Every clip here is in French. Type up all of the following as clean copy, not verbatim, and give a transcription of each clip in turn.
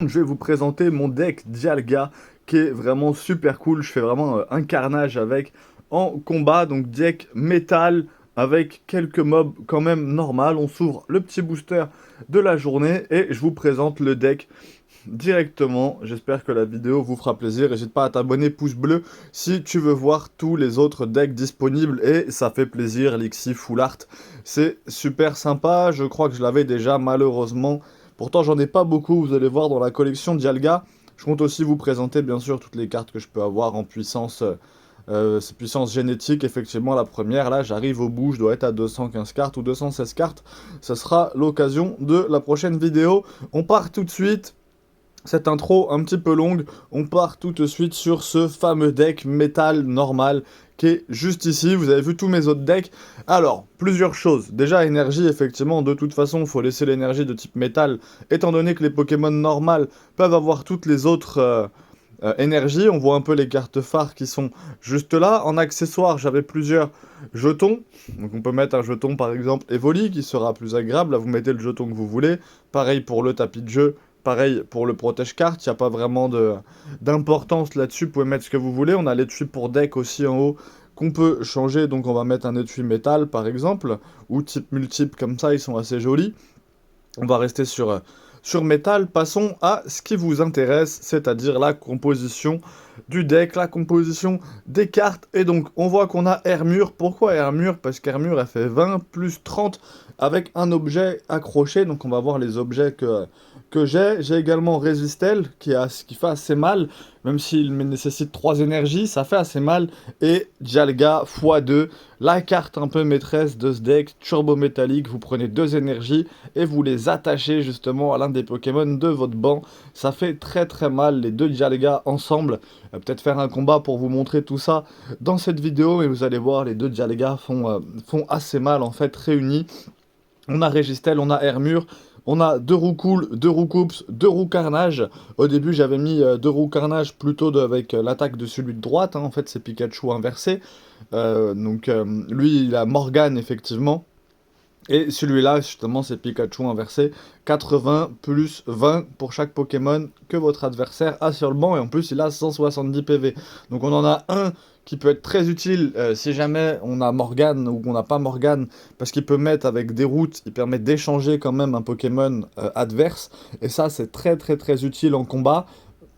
Je vais vous présenter mon deck Dialga qui est vraiment super cool. Je fais vraiment un carnage avec en combat. Donc deck métal avec quelques mobs quand même normal. On s'ouvre le petit booster de la journée et je vous présente le deck directement. J'espère que la vidéo vous fera plaisir. N'hésite pas à t'abonner, pouce bleu, si tu veux voir tous les autres decks disponibles. Et ça fait plaisir, Lixie Full Art. C'est super sympa. Je crois que je l'avais déjà malheureusement. Pourtant, j'en ai pas beaucoup, vous allez voir dans la collection Dialga. Je compte aussi vous présenter, bien sûr, toutes les cartes que je peux avoir en puissance, puissance génétique. Effectivement, la première, là, j'arrive au bout, je dois être à 215 cartes ou 216 cartes. Ça sera l'occasion de la prochaine vidéo. On part tout de suite. Cette intro un petit peu longue, on part tout de suite sur ce fameux deck métal normal qui est juste ici. Vous avez vu tous mes autres decks. Alors, plusieurs choses. Déjà, énergie, effectivement, de toute façon, il faut laisser l'énergie de type métal, étant donné que les Pokémon normales peuvent avoir toutes les autres énergies. On voit un peu les cartes phares qui sont juste là. En accessoire, j'avais plusieurs jetons. Donc on peut mettre un jeton, par exemple, Evoli, qui sera plus agréable. Là, vous mettez le jeton que vous voulez. Pareil pour le tapis de jeu. Pareil pour le protège-carte, il n'y a pas vraiment d'importance là-dessus, vous pouvez mettre ce que vous voulez. On a l'étui pour deck aussi en haut qu'on peut changer, donc on va mettre un étui métal par exemple, ou type multiple comme ça, ils sont assez jolis. On va rester sur métal. Passons à ce qui vous intéresse, c'est-à-dire la composition du deck, la composition des cartes. Et donc, on voit qu'on a Hermure. Pourquoi Hermure? Parce qu'Hermure, elle fait 20 plus 30 avec un objet accroché. Donc, on va voir les objets que j'ai. J'ai également Resistel, qui fait assez mal. Même s'il me nécessite 3 énergies, ça fait assez mal. Et Dialga x2, la carte un peu maîtresse de ce deck, turbo métallique. Vous prenez 2 énergies et vous les attachez justement à l'un des Pokémon de votre banc. Ça fait très très mal les deux Dialga ensemble. Peut-être faire un combat pour vous montrer tout ça dans cette vidéo, mais vous allez voir, les deux Dialga font assez mal en fait réunis. On a Régistel, on a Hermure, on a deux roues cool, deux roues coups, deux roues carnage. Au début, j'avais mis deux roues carnage plutôt avec l'attaque de celui de droite. Hein. En fait, c'est Pikachu inversé. Lui, il a Morgane, effectivement. Et celui-là, justement, c'est Pikachu inversé. 80 plus 20 pour chaque Pokémon que votre adversaire a sur le banc. Et en plus, il a 170 PV. Donc on en a un qui peut être très utile si jamais on a Morgane ou qu'on n'a pas Morgane. Parce qu'il peut mettre avec des routes, il permet d'échanger quand même un Pokémon adverse. Et ça, c'est très très très utile en combat.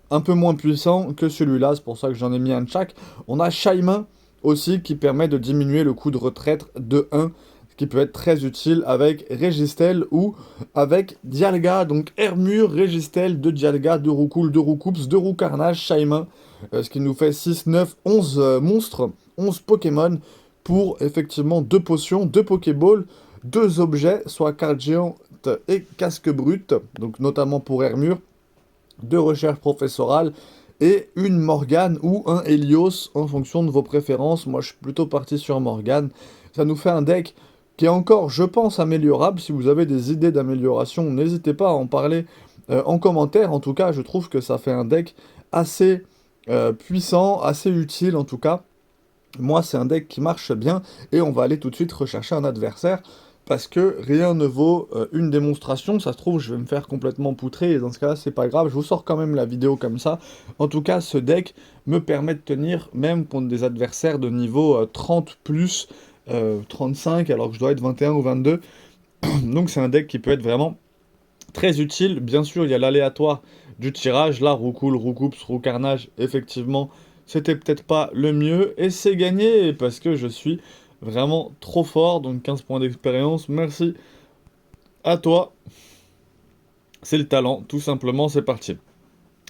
Un peu moins puissant que celui-là, c'est pour ça que j'en ai mis un de chaque. On a Shaymin aussi qui permet de diminuer le coût de retraite de 1, ce qui peut être très utile avec Régistel ou avec Dialga. Donc Hermure, Régistel, 2 Dialga, 2 Roucoule, 2 Roucoups, 2 Roucarnage, Shaymin, ce qui nous fait 6, 9, 11 monstres, 11 Pokémon pour effectivement 2 potions, 2 Pokéballs, 2 objets, soit carte géante et casque brut, donc notamment pour Hermure, 2 recherches professorales et une Morgane ou un Helios en fonction de vos préférences. Moi, je suis plutôt parti sur Morgane. Ça nous fait un deck qui est encore, je pense, améliorable. Si vous avez des idées d'amélioration, n'hésitez pas à en parler en commentaire. En tout cas, je trouve que ça fait un deck assez puissant, assez utile en tout cas. Moi, c'est un deck qui marche bien et on va aller tout de suite rechercher un adversaire parce que rien ne vaut une démonstration. Ça se trouve, je vais me faire complètement poutrer et dans ce cas-là, c'est pas grave. Je vous sors quand même la vidéo comme ça. En tout cas, ce deck me permet de tenir même contre des adversaires de niveau 30 plus 35 alors que je dois être 21 ou 22. Donc, c'est un deck qui peut être vraiment très utile. Bien sûr, il y a l'aléatoire du tirage. Là, Roucoule, Roucoups, Roucarnage, effectivement, c'était peut-être pas le mieux. Et c'est gagné parce que je suis vraiment trop fort. Donc 15 points d'expérience. Merci à toi. C'est le talent, tout simplement. C'est parti.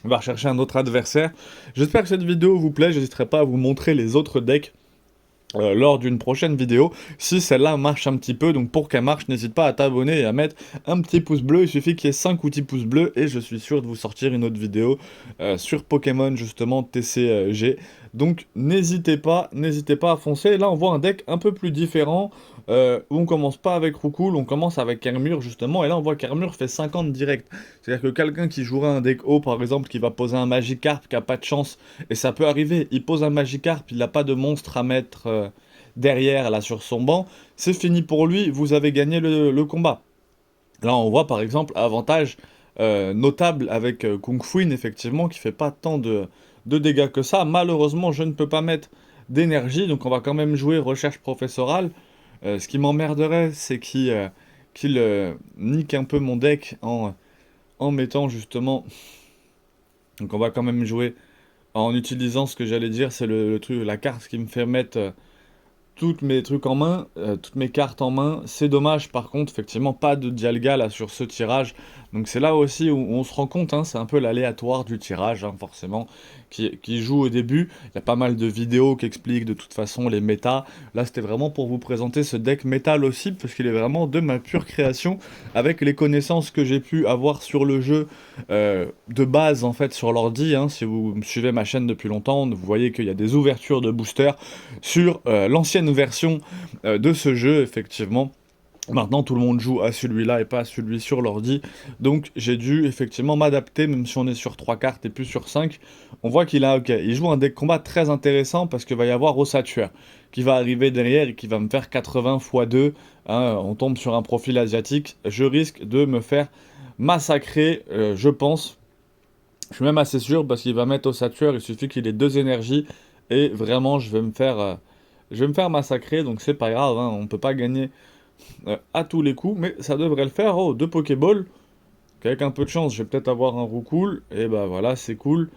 On va rechercher un autre adversaire. J'espère que cette vidéo vous plaît. J'hésiterai pas à vous montrer les autres decks lors d'une prochaine vidéo, si celle-là marche un petit peu. Donc pour qu'elle marche, n'hésite pas à t'abonner et à mettre un petit pouce bleu. Il suffit qu'il y ait 5 ou 10 pouces bleus et je suis sûr de vous sortir une autre vidéo sur Pokémon justement TCG. Donc n'hésitez pas à foncer. Là on voit un deck un peu plus différent où on commence pas avec Roucoule, on commence avec Hermure justement. Et là on voit qu'Hermure fait 50 direct. C'est-à-dire que quelqu'un qui jouera un deck haut par exemple, qui va poser un Magikarp qui a pas de chance, et ça peut arriver, il pose un Magikarp, il n'a pas de monstre à mettre derrière là sur son banc, c'est fini pour lui, vous avez gagné le combat. Là on voit par exemple avantage notable avec Kung Fuin, effectivement, qui fait pas tant de dégâts que ça. Malheureusement, je ne peux pas mettre d'énergie, donc on va quand même jouer recherche professorale. Ce qui m'emmerderait, c'est qu'il nique un peu mon deck en mettant justement... Donc on va quand même jouer en utilisant ce que j'allais dire, c'est le truc, la carte qui me fait mettre toutes mes trucs en main, toutes mes cartes en main. C'est dommage, par contre, effectivement, pas de Dialga là sur ce tirage. Donc c'est là aussi où on se rend compte, hein, c'est un peu l'aléatoire du tirage, hein, forcément, qui joue au début. Il y a pas mal de vidéos qui expliquent de toute façon les méta. Là, c'était vraiment pour vous présenter ce deck métal aussi, parce qu'il est vraiment de ma pure création, avec les connaissances que j'ai pu avoir sur le jeu de base, en fait, sur l'ordi. Hein. Si vous me suivez ma chaîne depuis longtemps, vous voyez qu'il y a des ouvertures de boosters sur l'ancienne version de ce jeu, effectivement. Maintenant, tout le monde joue à celui-là et pas à celui sur l'ordi. Donc, j'ai dû effectivement m'adapter, même si on est sur 3 cartes et plus sur 5. On voit il joue un deck combat très intéressant parce qu'il va y avoir Ossature qui va arriver derrière et qui va me faire 80 x 2. Hein, on tombe sur un profil asiatique. Je risque de me faire massacrer, je pense. Je suis même assez sûr parce qu'il va mettre Ossature. Il suffit qu'il ait 2 énergies. Et vraiment, je vais me faire massacrer. Donc, c'est pas grave. Hein, on peut pas gagner à tous les coups, mais ça devrait le faire. Oh, 2 Pokéballs, avec un peu de chance, je vais peut-être avoir un Roucoule, et bah voilà, c'est cool.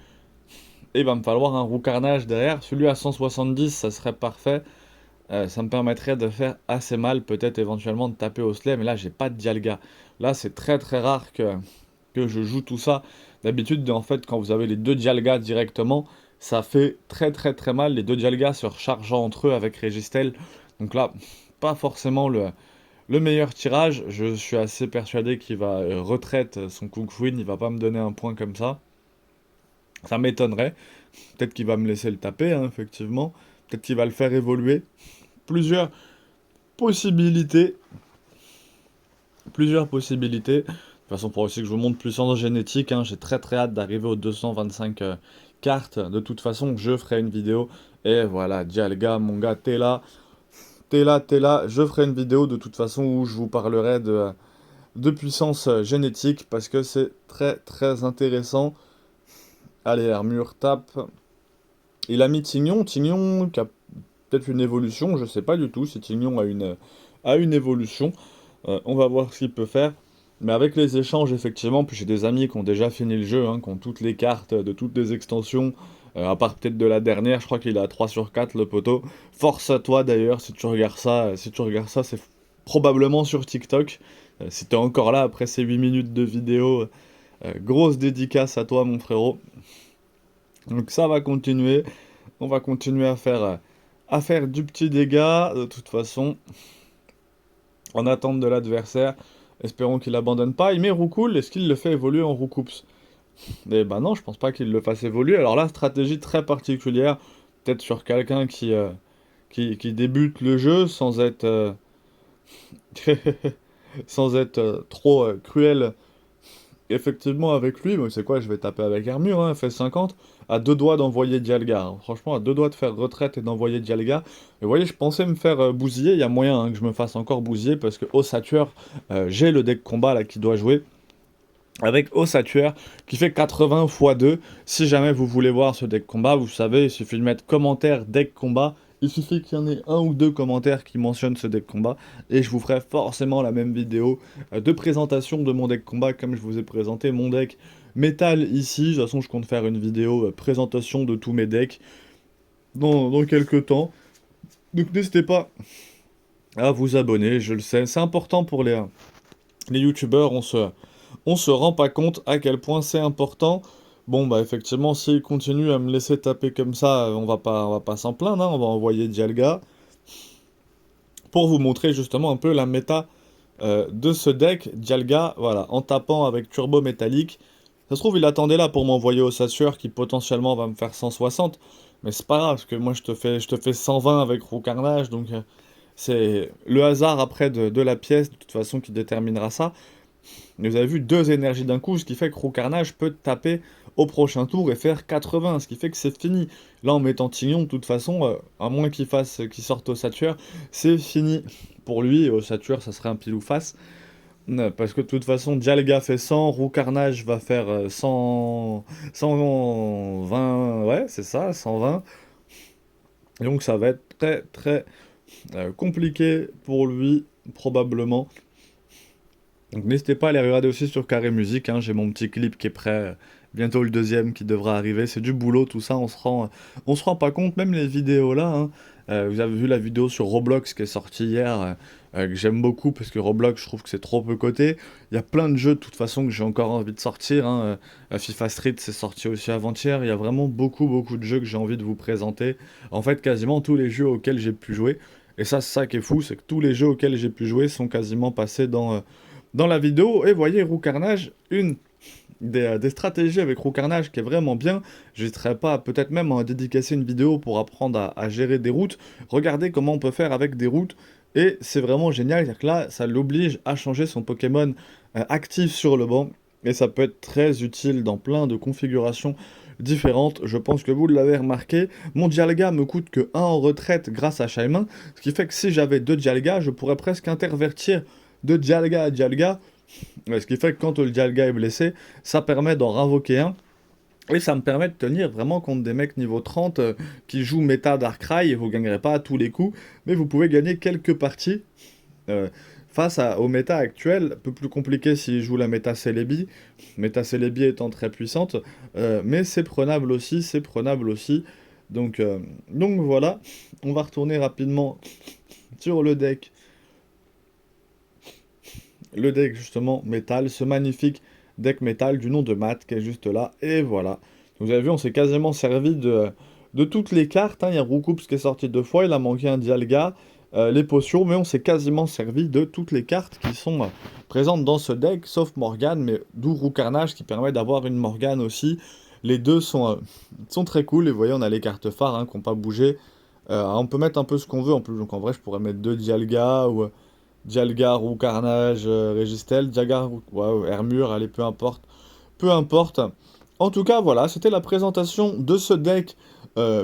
Et il va me falloir un Roucarnage derrière, celui à 170, ça serait parfait. Ça me permettrait de faire assez mal, peut-être éventuellement de taper au Slay, mais là j'ai pas de Dialga. Là c'est très très rare que je joue tout ça. D'habitude, en fait, quand vous avez les 2 Dialga directement, ça fait très très très mal, les 2 Dialga se rechargeant entre eux avec Régistel. Donc là, pas forcément le meilleur tirage. Je suis assez persuadé qu'il va retraite son Kung Fuin, il va pas me donner un point comme ça. Ça m'étonnerait. Peut-être qu'il va me laisser le taper, hein, effectivement. Peut-être qu'il va le faire évoluer. Plusieurs possibilités. Plusieurs possibilités. De toute façon, pour aussi que je vous montre puissance génétique, hein, j'ai très très hâte d'arriver aux 225 cartes. De toute façon, je ferai une vidéo. Et voilà, Dialga, mon gars, t'es là. T'es là. Je ferai une vidéo de toute façon où je vous parlerai de puissance génétique parce que c'est très très intéressant. Allez, armure, tape. Il a mis Tignon. Tignon qui a peut-être une évolution. Je sais pas du tout si Tignon a une évolution. On va voir ce qu'il peut faire. Mais avec les échanges, effectivement, puis j'ai des amis qui ont déjà fini le jeu, hein, qui ont toutes les cartes de toutes les extensions, à part peut-être de la dernière, je crois qu'il a 3 sur 4 le poteau. Force à toi d'ailleurs, si tu regardes ça, c'est probablement sur TikTok. Si t'es encore là après ces 8 minutes de vidéo, grosse dédicace à toi mon frérot. Donc ça va continuer, on va continuer à faire du petit dégât, de toute façon, en attente de l'adversaire. Espérons qu'il abandonne pas. Il met Roucoule, est-ce qu'il le fait évoluer en Roucoups? Eh ben non, je pense pas qu'il le fasse évoluer. Alors là, stratégie très particulière, peut-être sur quelqu'un qui débute le jeu sans être, sans être trop cruel. Effectivement, avec lui, mais c'est quoi, je vais taper avec Armure, hein, FS50, à 2 doigts d'envoyer Dialga. Hein. Franchement, à 2 doigts de faire retraite et d'envoyer Dialga. Et vous voyez, je pensais me faire bousiller, il y a moyen hein, que je me fasse encore bousiller, parce que Ossature, j'ai le deck combat là qui doit jouer. Avec Ossature, qui fait 80 x 2. Si jamais vous voulez voir ce deck combat, vous savez, il suffit de mettre commentaire deck combat. Il suffit qu'il y en ait 1 ou 2 commentaires qui mentionnent ce deck combat. Et je vous ferai forcément la même vidéo de présentation de mon deck combat, comme je vous ai présenté mon deck métal ici. De toute façon, je compte faire une vidéo présentation de tous mes decks dans quelques temps. Donc n'hésitez pas à vous abonner, je le sais. C'est important pour les youtubeurs, on se rend pas compte à quel point c'est important. Bon, bah effectivement, s'il continue à me laisser taper comme ça, on va pas s'en plaindre, hein, on va envoyer Dialga. Pour vous montrer justement un peu la méta de ce deck, Dialga, voilà, en tapant avec Turbo Métallique. Ça se trouve, il attendait là pour m'envoyer Ossature qui potentiellement va me faire 160. Mais c'est pas grave, parce que moi je te fais 120 avec Roucarnage, donc c'est le hasard après de la pièce, de toute façon, qui déterminera ça. Mais vous avez vu 2 énergies d'un coup, ce qui fait que Roucarnage peut taper au prochain tour et faire 80, ce qui fait que c'est fini. Là, en mettant Tignon, de toute façon, à moins qu'il sorte Ossature, c'est fini pour lui. Et Ossature, ça serait un pile ou face. Parce que de toute façon, Dialga fait 100, Roux Carnage va faire 100, 120, ouais, c'est ça, 120. Donc ça va être très très compliqué pour lui, probablement. Donc n'hésitez pas à aller regarder aussi sur Carré Musique, hein, j'ai mon petit clip qui est prêt, bientôt le deuxième qui devra arriver, c'est du boulot tout ça, on se rend pas compte, même les vidéos là, hein. Vous avez vu la vidéo sur Roblox qui est sortie hier, que j'aime beaucoup parce que Roblox je trouve que c'est trop peu coté, il y a plein de jeux de toute façon que j'ai encore envie de sortir, hein. FIFA Street c'est sorti aussi avant-hier, il y a vraiment beaucoup beaucoup de jeux que j'ai envie de vous présenter, en fait quasiment tous les jeux auxquels j'ai pu jouer, et ça c'est ça qui est fou, c'est que tous les jeux auxquels j'ai pu jouer sont quasiment passés dans la vidéo. Et voyez, Roux Carnage, une des stratégies avec Roux Carnage qui est vraiment bien. J'hésiterai pas peut-être même à dédicacer une vidéo pour apprendre à gérer des routes. Regardez comment on peut faire avec des routes. Et c'est vraiment génial, c'est-à-dire que là, ça l'oblige à changer son Pokémon actif sur le banc. Et ça peut être très utile dans plein de configurations différentes. Je pense que vous l'avez remarqué. Mon Dialga me coûte que 1 en retraite grâce à Shaymin. Ce qui fait que si j'avais 2 Dialga, je pourrais presque intervertir de Dialga à Dialga. Ouais, ce qui fait que quand le Dialga est blessé, ça permet d'en invoquer un. Et ça me permet de tenir vraiment contre des mecs niveau 30 qui jouent méta Darkrai. Et vous gagnerez pas à tous les coups, mais vous pouvez gagner quelques parties. euh, au méta actuel, un peu plus compliqué s'ils jouent la méta Celebi. Méta Celebi étant très puissante, mais c'est prenable aussi, c'est prenable aussi. Donc voilà, on va retourner rapidement sur le deck justement métal, ce magnifique deck métal du nom de Matt qui est juste là, et voilà. Vous avez vu, on s'est quasiment servi de toutes les cartes, hein. Il y a Roucoups qui est sorti 2 fois, il a manqué un Dialga, les potions, mais on s'est quasiment servi de toutes les cartes qui sont présentes dans ce deck, sauf Morgane, mais d'où Roucarnage qui permet d'avoir une Morgane aussi. Les deux sont très cool, et vous voyez, on a les cartes phares hein, qui n'ont pas bougé. On peut mettre un peu ce qu'on veut en plus, donc en vrai, je pourrais mettre 2 Dialga ou Dialga ou Carnage, Régistel, Dialga ouais, Hermure, allez, peu importe. Peu importe. En tout cas, voilà, c'était la présentation de ce deck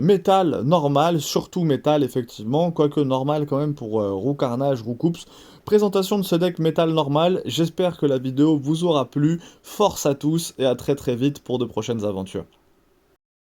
métal normal, surtout métal, effectivement, quoique normal quand même pour Roux Carnage, Roux Coups. Présentation de ce deck métal normal, j'espère que la vidéo vous aura plu. Force à tous et à très très vite pour de prochaines aventures.